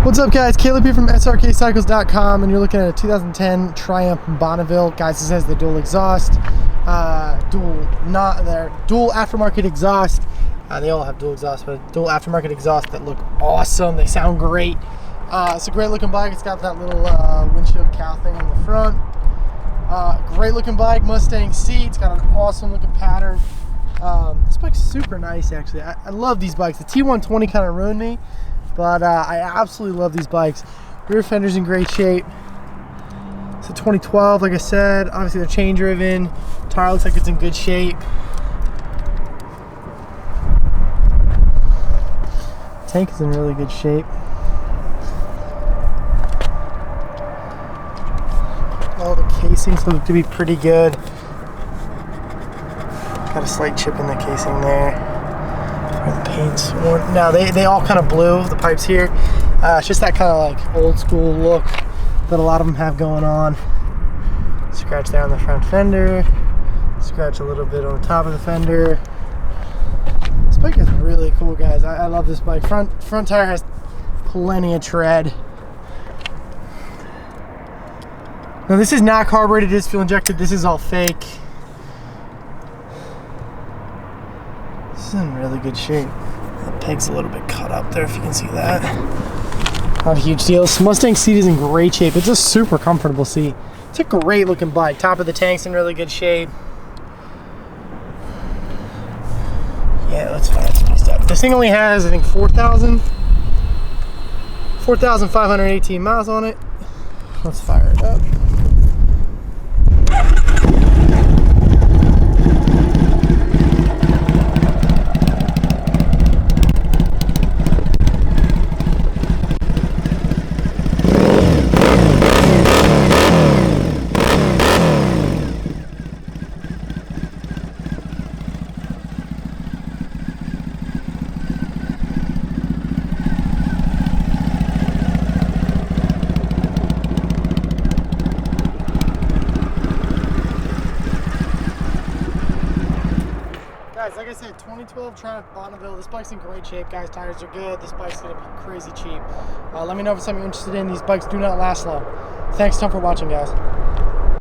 What's up, guys? Caleb here from Srkcycles.com, and you're looking at a 2010 Triumph Bonneville. Guys, this has the dual exhaust, dual aftermarket exhaust. They all have dual exhaust, but dual aftermarket exhaust that look awesome. They sound great. It's a great looking bike. It's got that little windshield cowl thing in the front. Great looking bike, Mustang seat. It's got an awesome looking pattern. This bike's super nice, actually. I love these bikes. The T120 kind of ruined me, but I absolutely love these bikes. Rear fender's in great shape. It's a 2012, like I said. Obviously, they're chain driven. Tire looks like it's in good shape. Tank is in really good shape. All the casings look to be pretty good. Got a slight chip in the casing there. Where the paint's worn. Now they all kind of blew, the pipes here. It's just that kind of like old school look that a lot of them have going on. Scratch there on the front fender. Scratch a little bit on the top of the fender. This bike is really cool, guys. I love this bike. Front tire has plenty of tread. Now this is not carbureted, it is fuel injected. This is all fake. This is in really good shape. The peg's a little bit cut up there, if you can see that. Not a huge deal. This Mustang seat is in great shape. It's a super comfortable seat. It's a great looking bike. Top of the tank's in really good shape. Yeah, let's fire some of these up. This thing only has, I think, 4,518 miles on it. Let's fire it up. Guys, like I said, 2012 Triumph Bonneville. This bike's in great shape, guys. Tires are good. This bike's going to be crazy cheap. Let me know if it's something you're interested in. These bikes do not last long. Thanks a ton for watching, guys.